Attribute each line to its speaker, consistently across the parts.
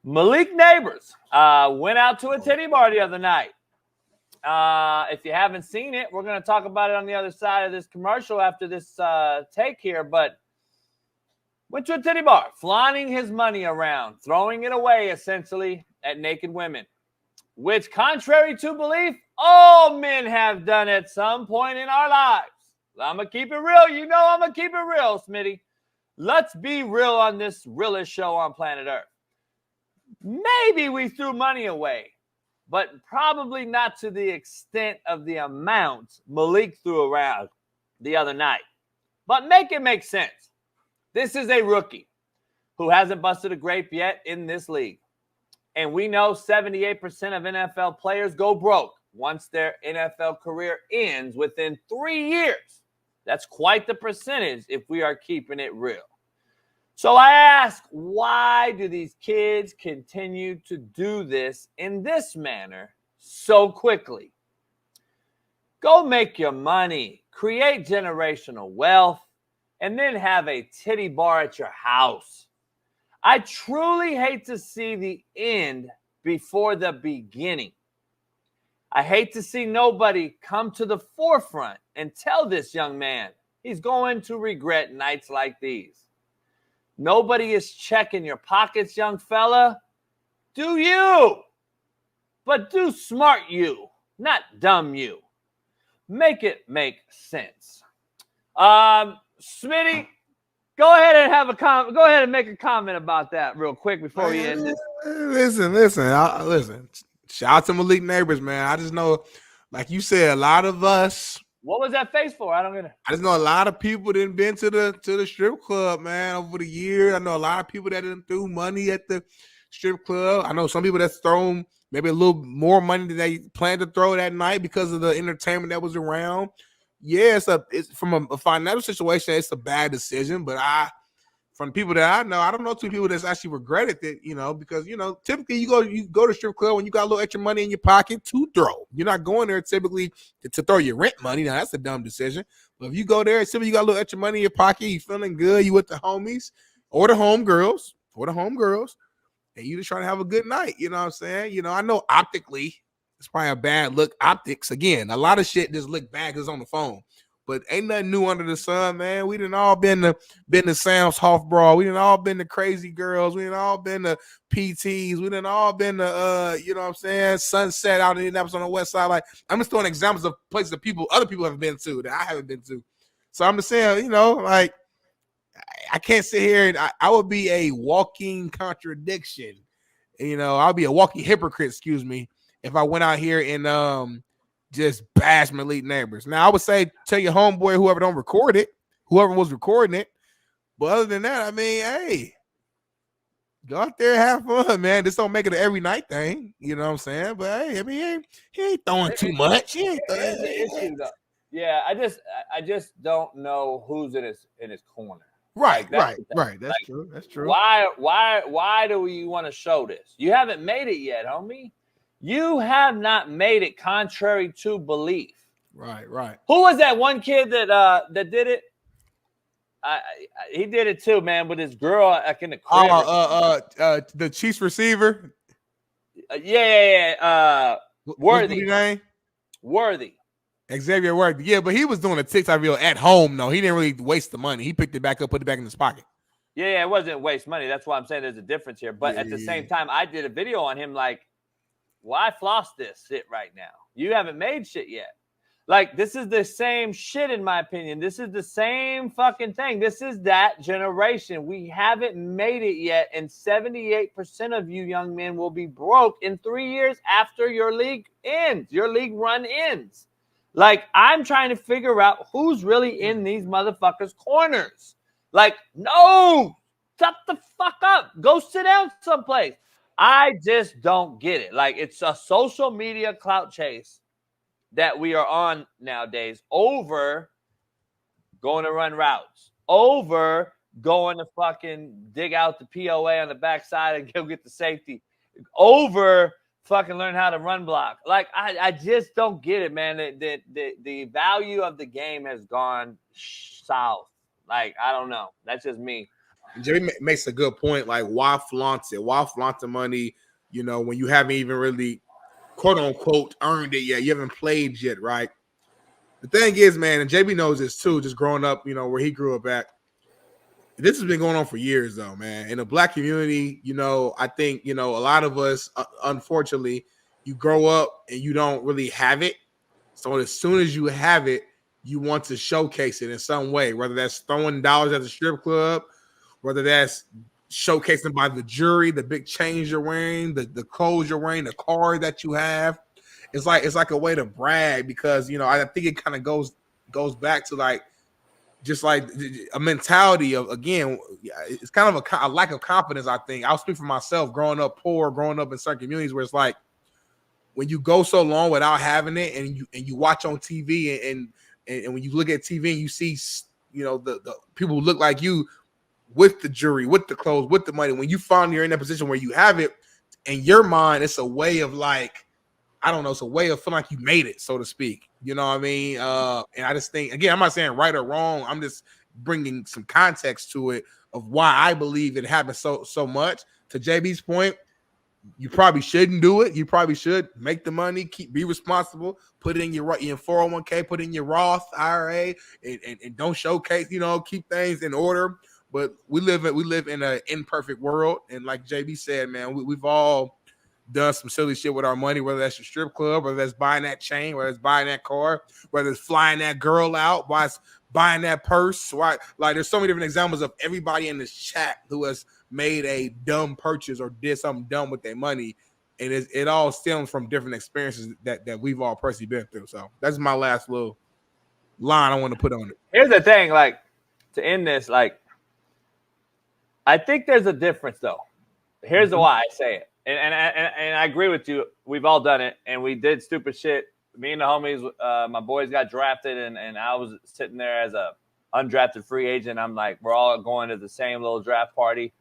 Speaker 1: Malik Nabers went out to a titty bar the other night. If you haven't seen it, we're going to talk about it on the other side of this commercial after this take here. But went to a titty bar, flaunting his money around, throwing it away essentially at naked women, which, contrary to belief, all men have done at some point in our lives. I'm going to keep it real. You know I'm going to keep it real, Smitty. Let's be real on this realest show on planet Earth. Maybe we threw money away, but probably not to the extent of the amount Malik threw around the other night. But make it make sense. This is a rookie who hasn't busted a grape yet in this league. And we know 78% of NFL players go broke once their NFL career ends within 3 years. That's quite the percentage if we are keeping it real. So I ask, why do these kids continue to do this in this manner so quickly? Go make your money, create generational wealth, and then have a titty bar at your house. I truly hate to see the end before the beginning. I hate to see nobody come to the forefront and tell this young man he's going to regret nights like these. Nobody is checking your pockets, young fella. Do you? But do smart you, not dumb you. Make it make sense. Smitty, go ahead and go ahead and make a comment about that real quick before we end this.
Speaker 2: Listen. Shout out to Malik Nabers, man. I just know, like you said, a lot of us.
Speaker 1: What was that face for? I don't get it.
Speaker 2: I just know a lot of people didn't been to the strip club, man, over the years. I know a lot of people that didn't threw money at the strip club. I know some people that's thrown maybe a little more money than they planned to throw that night because of the entertainment that was around. Yeah, it's from a financial situation, it's a bad decision. But from people that I know, I don't know too people that's actually regretted it, because typically you go to strip club when you got a little extra money in your pocket to throw. You're not going there typically to throw your rent money. Now that's a dumb decision. But if you go there, typically you got a little extra money in your pocket, you feeling good, you with the homies or the homegirls, and you just trying to have a good night. You know what I'm saying? I know optically it's probably a bad look. Optics, again, a lot of shit just look bad because it's on the phone. But ain't nothing new under the sun, man. We done all been to Sam's Hoff Brawl. We done all been to Crazy Girls. We done all been to PTs. We done all been to, Sunset out in Indianapolis on the west side. Like, I'm just throwing examples of places that other people have been to that I haven't been to. So I'm just saying, I can't sit here and I would be a walking contradiction. I'll be a walking hypocrite, excuse me, if I went out here and just bash Malik Nabers. Now, I would say tell your homeboy, whoever was recording it. But other than that, I mean, hey, go out there and have fun, man. Just don't make it an every night thing. You know what I'm saying? But hey, I mean, he ain't throwing too much.
Speaker 1: Yeah, I just don't know who's in his corner.
Speaker 2: Right. That's true.
Speaker 1: Why do you want to show this? You haven't made it yet, homie. You have not made it contrary to belief.
Speaker 2: Right.
Speaker 1: Who was that one kid that did it? He did it too, man, with his girl like in the crib.
Speaker 2: The Chiefs receiver.
Speaker 1: Worthy. Worthy.
Speaker 2: Xavier Worthy. Yeah, but he was doing a TikTok video at home, though. He didn't really waste the money. He picked it back up, put it back in his pocket.
Speaker 1: Yeah, it wasn't waste money. That's why I'm saying there's a difference here. But at the same time, I did a video on him like, why floss this shit right now? You haven't made shit yet. Like, this is the same shit, in my opinion. This is the same fucking thing. This is that generation. We haven't made it yet, and 78% of you young men will be broke in 3 years after your league ends. Your league run ends. Like, I'm trying to figure out who's really in these motherfuckers' corners. Like, no, shut the fuck up. Go sit down someplace. I just don't get it. Like, it's a social media clout chase that we are on nowadays over going to run routes, over going to fucking dig out the POA on the backside and go get the safety, over fucking learn how to run block. Like, I just don't get it, man. The value of the game has gone south. Like, I don't know. That's just me.
Speaker 2: Jerry makes a good point. Like, why flaunt it? Why flaunt the money? You know, when you haven't even really, quote unquote, earned it yet. You haven't played yet, right? The thing is, man, and JB knows this too. Just growing up, you know, where he grew up at. This has been going on for years, though, man. In the Black community, you know, I think, you know, a lot of us, unfortunately, you grow up and you don't really have it. So as soon as you have it, you want to showcase it in some way, whether that's throwing dollars at the strip club, whether that's showcasing by the jury, the big chains you're wearing, the clothes you're wearing, the car that you have. It's like a way to brag because, you know, I think it kind of goes back to like just like a mentality of, again, it's kind of a lack of confidence. I think I'll speak for myself. Growing up poor, growing up in certain communities where it's like when you go so long without having it, and you watch on TV and when you look at TV and you see, you know, the people who look like you with the jury, with the clothes, with the money. When you finally are in that position where you have it, in your mind, it's a way of like, I don't know, it's a way of feeling like you made it, so to speak. You know what I mean? And I just think, again, I'm not saying right or wrong. I'm just bringing some context to it of why I believe it happens so much. To JB's point, you probably shouldn't do it. You probably should make the money, be responsible, put it in your 401k, put it in your Roth IRA, and don't showcase, you know, keep things in order. But we live in an imperfect world. And like JB said, man, we've all done some silly shit with our money, whether that's a strip club, whether that's buying that chain, whether it's buying that car, whether it's flying that girl out, whether it's buying that purse. Why, like, there's so many different examples of everybody in this chat who has made a dumb purchase or did something dumb with their money. And it all stems from different experiences that we've all personally been through. So that's my last little line I want to put on it.
Speaker 1: Here's the thing, like, to end this, like, I think there's a difference, though. Here's the why I say it. And I agree with you. We've all done it, and we did stupid shit. Me and the homies, my boys got drafted, and I was sitting there as a undrafted free agent. I'm like, we're all going to the same little draft party.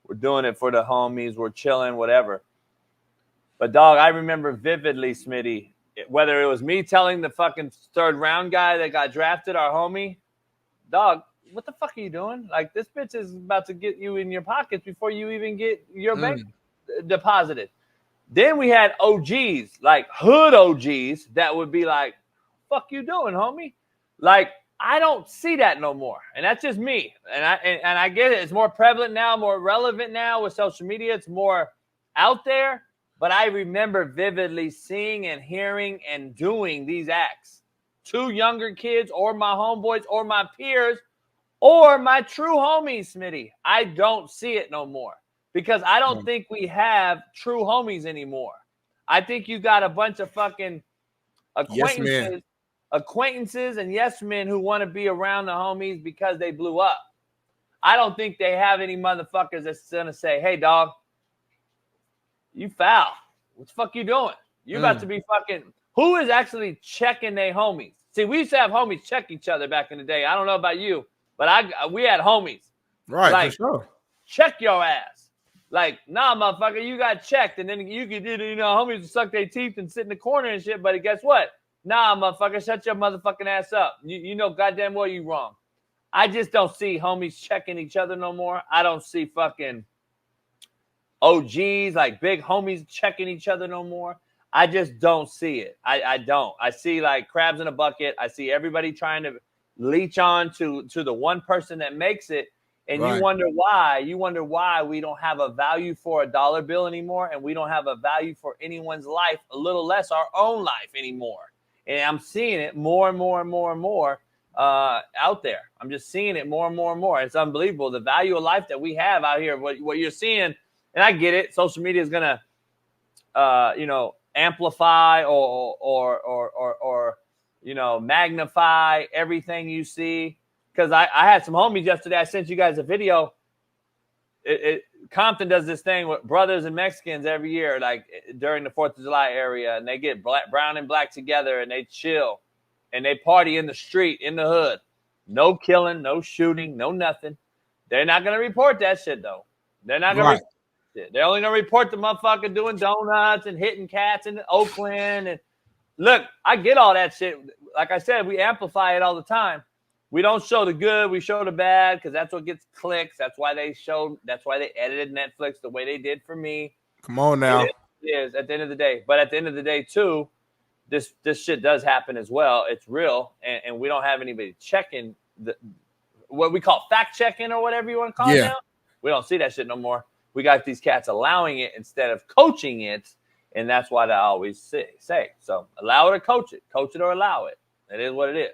Speaker 1: We're doing it for the homies. We're chilling, whatever. But, dog, I remember vividly, Smitty, whether it was me telling the fucking third round guy that got drafted, our homie, dog, what the fuck are you doing? Like, this bitch is about to get you in your pockets before you even get your bank deposited. Then we had OGs, like hood OGs, that would be like, fuck you doing, homie? Like, I don't see that no more. And that's just me. And I get it. It's more prevalent now, more relevant now with social media. It's more out there. But I remember vividly seeing and hearing and doing these acts to younger kids or my homeboys or my peers or my true homies, Smitty. I don't see it no more because I don't think we have true homies anymore. I think you got a bunch of fucking acquaintances and yes men who want to be around the homies because they blew up. I don't think they have any motherfuckers that's going to say, hey, dog, you foul. What the fuck you doing? You about to be fucking – who is actually checking their homies? See, we used to have homies check each other back in the day. I don't know about you, but we had homies.
Speaker 2: Right,
Speaker 1: like,
Speaker 2: for sure.
Speaker 1: Check your ass. Like, nah, motherfucker, you got checked. And then you could, you know, homies would suck their teeth and sit in the corner and shit. But guess what? Nah, motherfucker, shut your motherfucking ass up. You know goddamn well you wrong. I just don't see homies checking each other no more. I don't see fucking OGs, like big homies checking each other no more. I just don't see it. I don't. I see like crabs in a bucket. I see everybody trying to leech on to the one person that makes it. And right. You wonder why we don't have a value for a dollar bill anymore. And we don't have a value for anyone's life, a little less our own life anymore. And I'm seeing it more and more and more and more out there. I'm just seeing it more and more and more. It's unbelievable. The value of life that we have out here, what you're seeing, and I get it. Social media is going to, amplify or magnify everything you see. Because I had some homies yesterday. I sent you guys a video. Compton does this thing with brothers and Mexicans every year, like during the 4th of July area, and they get brown and black together and they chill and they party in the street, in the hood. No killing, no shooting, no nothing. They're not going to report that shit, though. They're not going to They're only going to report the motherfucker doing donuts and hitting cats in Oakland. And look, I get all that shit. Like I said, we amplify it all the time. we don't show the good, we show the bad because that's what gets clicks. That's why they edited Netflix the way they did for me.
Speaker 2: Come on now.
Speaker 1: It is at the end of the day. But at the end of the day, too, this shit does happen as well. It's real, and we don't have anybody checking what we call fact checking or whatever you want to call it now. We don't see that shit no more. We got these cats allowing it instead of coaching it, and that's why I always say. So allow it or coach it or allow it. It is what it is.